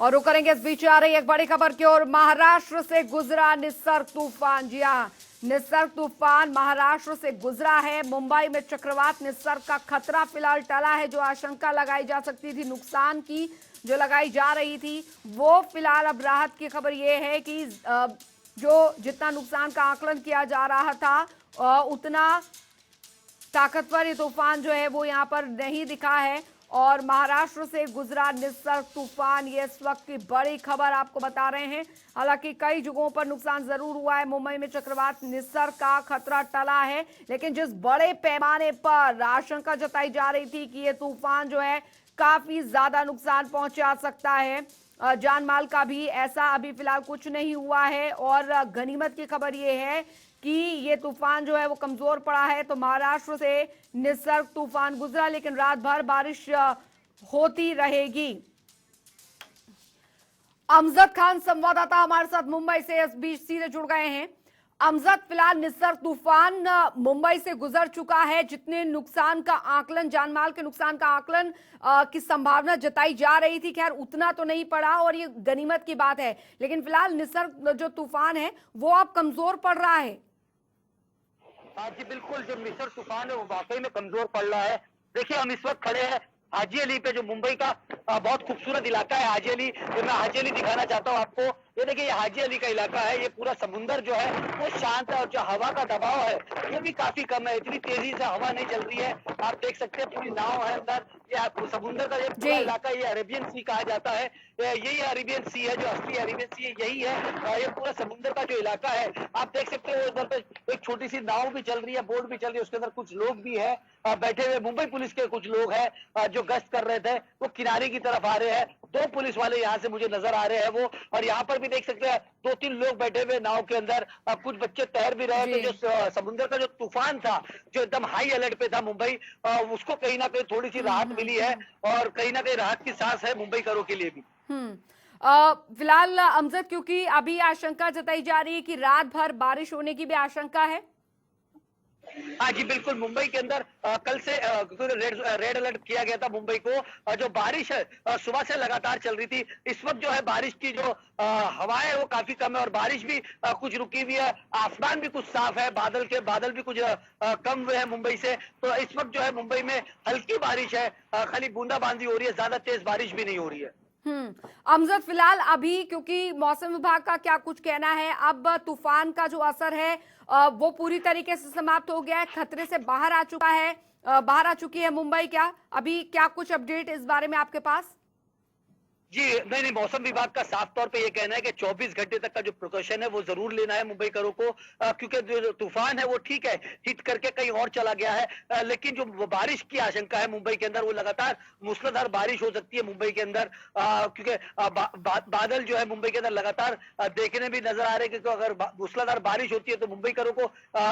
और रुक करेंगे इस बीच आ रही एक बड़ी खबर की ओर। महाराष्ट्र से गुजरा निसर्ग तूफान। जी हाँ, निसर्ग तूफान महाराष्ट्र से गुजरा है। मुंबई में चक्रवात निसर्ग का खतरा फिलहाल टला है। जो आशंका लगाई जा सकती थी, नुकसान की जो लगाई जा रही थी, वो फिलहाल अब राहत की खबर ये है कि जो जितना नुकसान का आकलन किया जा रहा था उतना ताकतवर ये तूफान जो है वो यहाँ पर नहीं दिखा है। और महाराष्ट्र से गुजरा निसर्ग तूफान, ये इस वक्त की बड़ी खबर आपको बता रहे हैं। हालांकि कई जगहों पर नुकसान जरूर हुआ है। मुंबई में चक्रवात निसर्ग का खतरा टला है, लेकिन जिस बड़े पैमाने पर आशंका जताई जा रही थी कि ये तूफान जो है काफी ज्यादा नुकसान पहुंचा सकता है, जान माल का भी, ऐसा अभी फिलहाल कुछ नहीं हुआ है। और गनीमत की खबर ये है कि ये तूफान जो है वो कमजोर पड़ा है। तो महाराष्ट्र से निसर्ग तूफान गुजरा, लेकिन रात भर बारिश होती रहेगी। अमजद खान संवाददाता हमारे साथ मुंबई से इस बीच सीधे जुड़ गए हैं। अमजद, फिलहाल निसर्ग तूफान मुंबई से गुजर चुका है। जितने नुकसान का आकलन, जानमाल के नुकसान का आकलन की संभावना जताई जा रही थी, खैर उतना तो नहीं पड़ा और ये गनीमत की बात है। लेकिन फिलहाल निसर्ग जो तूफान है वो अब कमजोर पड़ रहा है। जी बिल्कुल, जो निसर्ग तूफान है वो वाकई में कमजोर पड़ रहा है। देखिए, हम इस वक्त खड़े हैं हाजी अली पे, जो मुंबई का बहुत खूबसूरत इलाका है हाजी अली। तो मैं हाजी अली दिखाना चाहता हूँ आपको। ये देखिए, ये हाजी अली का इलाका है। ये पूरा समुंदर जो है वो शांत है और जो हवा का दबाव है ये भी काफी कम है। इतनी तेजी से हवा नहीं चल रही है। आप देख सकते हैं पूरी नाव है अंदर। ये समुंदर का ये पूरा इलाका, ये अरेबियन सी कहा जाता है। यही अरेबियन सी है, जो असली अरेबियन सी है यही है। ये पूरा समुंदर का जो इलाका है, आप देख सकते हो उधर पे एक छोटी सी नाव भी चल रही है, बोट भी चल रही है, उसके अंदर कुछ लोग भी है बैठे हुए। मुंबई पुलिस के कुछ लोग हैं जो गश्त कर रहे थे, वो किनारे की तरफ आ रहे हैं। 2 पुलिस वाले यहाँ से मुझे नजर आ रहे हैं वो। और यहाँ पर भी देख सकते हैं 2-3 लोग बैठे हुए नाव के अंदर। कुछ बच्चे तैर भी रहे थे। जो समुद्र का जो तूफान था, जो एकदम हाई अलर्ट पे था मुंबई, उसको कहीं ना कहीं थोड़ी सी राहत मिली है और कहीं ना कहीं राहत की सांस है मुंबई करों के लिए भी। फिलहाल अमजद, क्योंकि अभी आशंका जताई जा रही है कि रात भर बारिश होने की भी आशंका है। हाँ जी बिल्कुल, मुंबई के अंदर कल से रेड अलर्ट किया गया था मुंबई को। जो बारिश है सुबह से लगातार चल रही थी। इस वक्त जो है बारिश की जो हवाएं है वो काफी कम है और बारिश भी कुछ रुकी हुई है। आसमान भी कुछ साफ है, बादल भी कुछ कम हुए हैं मुंबई से। तो इस वक्त जो है मुंबई में हल्की बारिश है, खाली बूंदाबांदी हो रही है, ज्यादा तेज बारिश भी नहीं हो रही है। अमजद, फिलहाल अभी क्योंकि मौसम विभाग का क्या कुछ कहना है, अब तूफान का जो असर है वो पूरी तरीके से समाप्त हो गया है, खतरे से बाहर आ चुका है, बाहर आ चुकी है मुंबई। क्या अभी क्या कुछ अपडेट इस बारे में आपके पास? जी नहीं, मौसम विभाग का साफ तौर पे ये कहना है कि 24 घंटे तक का जो प्रिकॉशन है वो जरूर लेना है मुंबई करों को। क्योंकि जो तूफान है वो ठीक है, हिट करके कहीं और चला गया है, लेकिन जो बारिश की आशंका है मुंबई के अंदर, वो लगातार मूसलाधार बारिश हो सकती है मुंबई के अंदर। क्योंकि बादल जो है मुंबई के अंदर लगातार देखने भी नजर आ रहे हैं कि अगर मूसलाधार बारिश होती है तो मुंबई करों को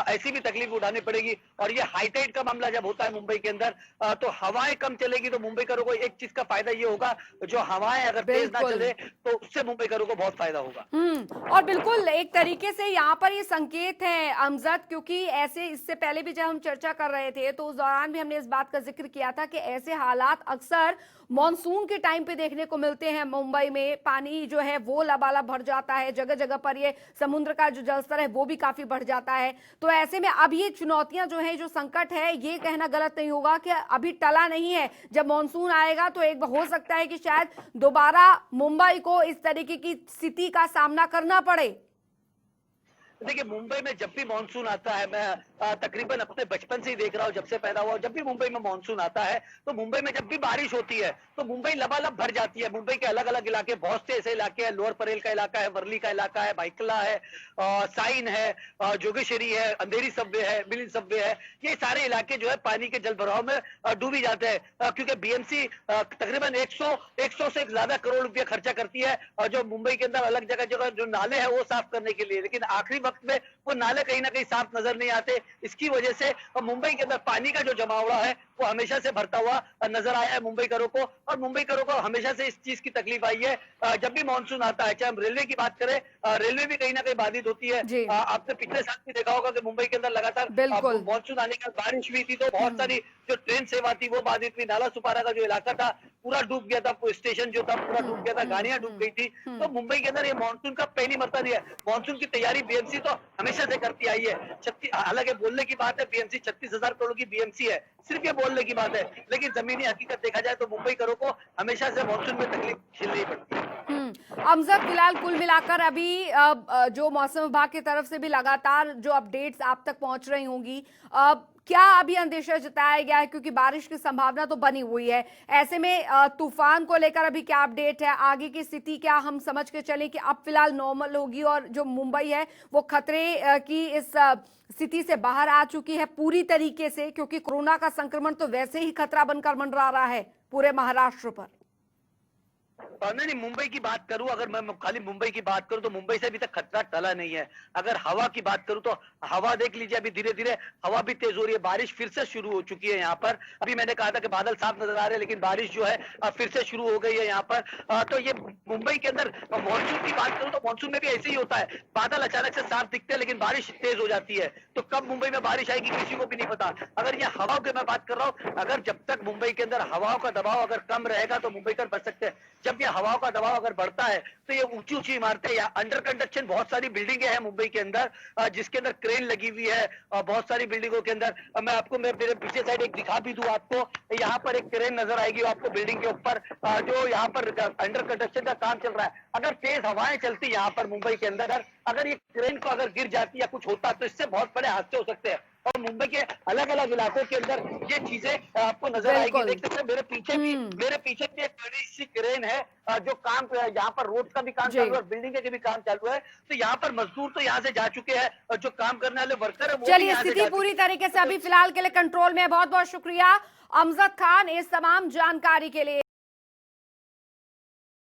ऐसी भी तकलीफ उठानी पड़ेगी। और ये हाईटाइड का मामला जब होता है मुंबई के अंदर तो हवाएं कम चलेगी, तो मुंबई करों को एक चीज का फायदा ये होगा, जो हवाएं अगर तेज ना चले तो उससे मुंबई करों को बहुत फायदा होगा। और बिल्कुल एक तरीके से यहाँ पर ये संकेत है अमजद, क्योंकि ऐसे इससे पहले भी जब हम चर्चा कर रहे थे तो उस दौरान भी हमने इस बात का जिक्र किया था कि ऐसे हालात अक्सर मॉनसून के टाइम पे देखने को मिलते हैं। मुंबई में पानी जो है वो लबालब भर जाता है, जगह जगह पर ये समुद्र का जो जलस्तर है वो भी काफी बढ़ जाता है। तो ऐसे में अब ये चुनौतियां जो है, जो संकट है, ये कहना गलत नहीं होगा कि अभी टला नहीं है। जब मॉनसून आएगा तो एक हो सकता है कि शायद दोबारा मुंबई को इस तरीके की स्थिति का सामना करना पड़े। देखिए, मुंबई में जब भी मानसून आता है, मैं तकरीबन अपने बचपन से ही देख रहा हूँ, जब से पैदा हुआ, जब भी मुंबई में मानसून आता है तो मुंबई में जब भी बारिश होती है तो मुंबई लबालब भर जाती है। मुंबई के अलग अलग इलाके, बहुत से ऐसे इलाके हैं, लोअर परेल का इलाका है, वर्ली का इलाका है, भाईकला है, साइन है, जोगेश्वरी है, अंधेरी सबवे है, मिलिन सबवे है, ये सारे इलाके जो है पानी के जल भराव में डूबी जाते हैं। क्योंकि बीएमसी तकरीबन 100 से ज्यादा करोड़ रुपया खर्चा करती है और जो मुंबई के अंदर अलग जगह जगह जो नाले हैं वो साफ करने के लिए, लेकिन आखिरी वक्त में वो नाले कहीं ना कहीं साफ नजर नहीं आते। इसकी वजह से मुंबई के अंदर पानी का जो जमावड़ा है वो हमेशा से भरता हुआ नजर आया है मुंबई करों को। और मुंबई करों को हमेशा से इस चीज की तकलीफ आई है, जब भी मानसून आता है, चाहे हम रेलवे की बात करें, रेलवे भी कहीं ना कहीं बाधित होती है। आपने पिछले साल भी देखा होगा कि मुंबई के अंदर लगातार मानसून आने के बाद बारिश हुई थी तो बहुत सारी जो ट्रेन सेवा थी वो बाधित हुई। नाला सुपारा का जो इलाका था पूरा डूब गया था, स्टेशन जो था पूरा डूब गया था, गाड़ियां डूब गई थी। तो मुंबई के अंदर ये मानसून का पहली मरतबा नहीं है। मानसून की तैयारी बीएमसी तो हमेशा से करती आई है। हालांकि बोलने की बात है, बीएमसी 36,000 करोड़ की बीएमसी है, सिर्फ ये बोलने की बात है, लेकिन जमीनी हकीकत देखा जाए तो मुंबई करों को हमेशा से मानसून में तकलीफ झेलनी पड़ती है। अमजद, फिलहाल कुल मिलाकर अभी जो मौसम विभाग की तरफ से भी लगातार जो अपडेट्स आप तक पहुंच रही होंगी, क्या अभी अंदेशा जताया गया है, क्योंकि बारिश की संभावना तो बनी हुई है, ऐसे में तूफान को लेकर अभी क्या अपडेट है, आगे की स्थिति क्या हम समझ के चलें कि अब फिलहाल नॉर्मल होगी और जो मुंबई है वो खतरे की इस स्थिति से बाहर आ चुकी है पूरी तरीके से, क्योंकि कोरोना का संक्रमण तो वैसे ही खतरा बनकर मंडरा रहा है पूरे महाराष्ट्र पर। नहीं, मुंबई की बात करूं, अगर मैं खाली मुंबई की बात करूं तो मुंबई से अभी तक खतरा टला नहीं है। अगर हवा की बात करूं तो हवा देख लीजिए, अभी धीरे धीरे हवा भी तेज हो रही है, बारिश फिर से शुरू हो चुकी है यहाँ पर। अभी मैंने कहा था कि बादल साफ नजर आ रहे हैं, लेकिन बारिश जो है फिर से शुरू हो गई है यहाँ पर। तो ये मुंबई के अंदर मानसून की बात करूं तो मानसून में भी ऐसे ही होता है, बादल अचानक से साफ दिखते हैं लेकिन बारिश तेज हो जाती है। तो कब मुंबई में बारिश आएगी किसी को भी नहीं पता। अगर ये हवाओं की मैं बात कर रहा हूँ, अगर जब तक मुंबई के अंदर हवाओं का दबाव अगर कम रहेगा तो मुंबई कर बच सकते हैं। जब ये हवाओं का दबाव अगर बढ़ता है तो ये ऊंची ऊंची इमारतें या अंडर कंस्ट्रक्शन बहुत सारी बिल्डिंगें हैं मुंबई के अंदर, जिसके अंदर क्रेन लगी हुई है, और बहुत सारी बिल्डिंगों के अंदर मैं आपको मेरे पीछे साइड एक दिखा भी दूं आपको, यहाँ पर एक क्रेन नजर आएगी आपको बिल्डिंग के ऊपर, जो यहाँ पर अंडर कंस्ट्रक्शन का काम चल रहा है। अगर तेज हवाएं चलती यहाँ पर मुंबई के अंदर, अगर ये क्रेन को अगर गिर जाती या कुछ होता तो इससे बहुत बड़े हादसे हो सकते हैं। और मुंबई के अलग अलग इलाकों के अंदर ये चीजें आपको नजर आएगी। देख सकते हैं मेरे पीछे भी एक बड़ी सी क्रेन है, जो काम यहाँ पर रोड का भी काम चालू है और बिल्डिंग के भी काम चालू है। तो यहाँ पर मजदूर तो यहाँ से जा चुके हैं और जो काम करने वाले वर्कर है वो चलिए, स्थिति पूरी तरीके से अभी फिलहाल के लिए कंट्रोल में है। बहुत बहुत शुक्रिया अमजद खान इस तमाम जानकारी के लिए।